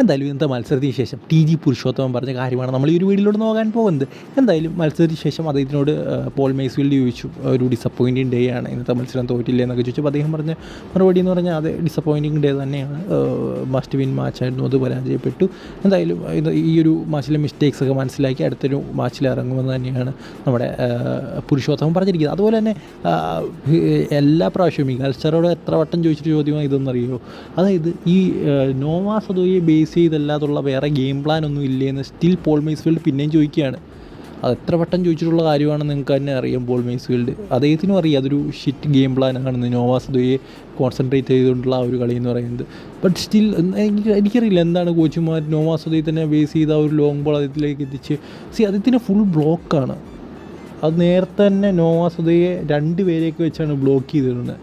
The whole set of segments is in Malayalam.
എന്തായാലും ഇന്നത്തെ മത്സരത്തിന് ശേഷം TG പുരുഷോത്തമൻ പറഞ്ഞ കാര്യമാണ് നമ്മൾ ഈ ഒരു വീഡിയോയിലൂടെ നോക്കാൻ പോകുന്നത്. എന്തായാലും മത്സരത്തിന് ശേഷം അദ്ദേഹത്തിനോട് പോൾ മേസ്ഫീൽഡ് ചോദിച്ചു, ഒരു ഡിസപ്പോയിൻറ്റിങ് ഡേ ആണ് ഇന്നത്തെ മത്സരം, തോറ്റില്ല എന്നൊക്കെ ചോദിച്ചപ്പോൾ അദ്ദേഹം പറഞ്ഞ മറുപടി എന്ന് പറഞ്ഞാൽ അത് ഡിസപ്പോയിൻറ്റിങ് ഡേ തന്നെയാണ്, മസ്റ്റ് വിൻ മാച്ചായിരുന്നു, അത് പരാജയപ്പെട്ടു. എന്തായാലും ഈ ഒരു മാച്ചിലെ മിസ്റ്റേക്സൊക്കെ മനസ്സിലാക്കി അടുത്തൊരു മാച്ചിൽ ഇറങ്ങുമെന്ന് തന്നെയാണ് നമ്മുടെ പുരുഷോത്തമൻ പറഞ്ഞിരിക്കുന്നത്. അതുപോലെ തന്നെ എല്ലാ പ്രാവശ്യവും മികാൽസ്റ്ററോട് എത്ര വട്ടം ചോദിച്ചിട്ട് ചോദ്യമാണ് ഇതെന്നറിയോ, അതായത് ഈ നോവാ സദോയെ ബേസ് ചെയ്തല്ലാതുള്ള വേറെ ഗെയിം പ്ലാൻ ഒന്നും ഇല്ലേന്ന് സ്റ്റിൽ പോൾ മേസ്ഫീൽഡ് പിന്നെയും ചോദിക്കുകയാണ്. അത് എത്ര വട്ടം ചോദിച്ചിട്ടുള്ള കാര്യമാണ് നിങ്ങൾക്ക് തന്നെ അറിയാം. പോൾ മേസ്ഫീൽഡ് അദ്ദേഹത്തിനും അറിയാം അതൊരു ഷിറ്റ് ഗെയിം പ്ലാൻ ആണെന്ന്, നോവാ സദോയെ കോൺസെൻട്രേറ്റ് ചെയ്തുകൊണ്ടുള്ള ആ ഒരു കളി എന്ന് പറയുന്നത്. ബട്ട് സ്റ്റിൽ എനിക്കറിയില്ല എന്താണ് കോച്ചുമാർ നോവാ സദോയെ തന്നെ ബേസ് ചെയ്ത ആ ഒരു ലോങ് ബോൾ അദ്ദേഹത്തിലേക്ക് എത്തിച്ച്. അദ്ദേഹത്തിന് ഫുൾ ബ്ലോക്കാണ്. അത് നേരത്തെ തന്നെ നോവാ സദോയെ 2 പേരെയൊക്കെ വെച്ചാണ് ബ്ലോക്ക് ചെയ്തിരുന്നത്.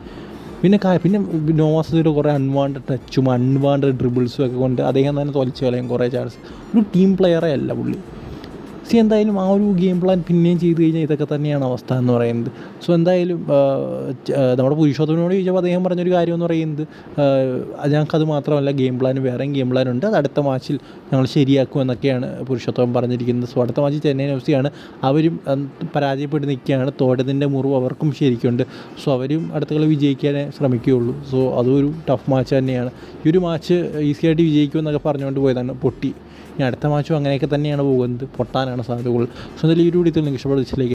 പിന്നെ നോവാ സദോയുടെ കുറേ അൺവാണ്ടഡ് ടച്ചും അൺവാണ്ടഡ് ഡ്രിബിൾസും ഒക്കെ കൊണ്ട് അദ്ദേഹം തന്നെ തൊലിച്ച് കളയും കുറേ ചാൻസ്. ഒരു ടീം പ്ലെയറേ അല്ല പുള്ളി. എന്തായാലും ആ ഒരു ഗെയിം പ്ലാൻ പിന്നെയും ചെയ്ത് കഴിഞ്ഞാൽ ഇതൊക്കെ തന്നെയാണ് അവസ്ഥ എന്ന് പറയുന്നത്. എന്തായാലും നമ്മുടെ പുരുഷോത്തമനോട് ചോദിച്ചപ്പോൾ അദ്ദേഹം പറഞ്ഞൊരു കാര്യം എന്ന് പറയുന്നത്, ഞങ്ങൾക്കത് മാത്രമല്ല ഗെയിം പ്ലാൻ, വേറെയും ഗെയിം പ്ലാൻ ഉണ്ട്, അത് അടുത്ത മാച്ചിൽ ഞങ്ങൾ ശരിയാക്കും എന്നൊക്കെയാണ് പുരുഷോത്തമൻ പറഞ്ഞിരിക്കുന്നത്. അടുത്ത മാച്ച് ചെന്നൈയിൻ FC ആണ്, അവരും പരാജയപ്പെട്ട് നിൽക്കുകയാണ്, തോറ്റതിൻ്റെ മുറിവ് അവർക്കും ശരിക്കുണ്ട്. അവരും അടുത്ത കളി വിജയിക്കാനേ ശ്രമിക്കുകയുള്ളൂ. അതൊരു ടഫ് മാച്ച് തന്നെയാണ്. ഈ ഒരു മാച്ച് ഈസിയായിട്ട് വിജയിക്കുമെന്നൊക്കെ പറഞ്ഞുകൊണ്ട് പോയതാണ്, പൊട്ടി. ഇനി അടുത്ത മാച്ചും അങ്ങനെയൊക്കെ തന്നെയാണ് പോകുന്നത്, പൊട്ടാനാണ് സാധ്യതകൾ. എന്തായാലും ഈ ഒരു വീഡിയോയിൽ നിങ്ങൾക്ക് ഇഷ്ടപ്പെടുന്ന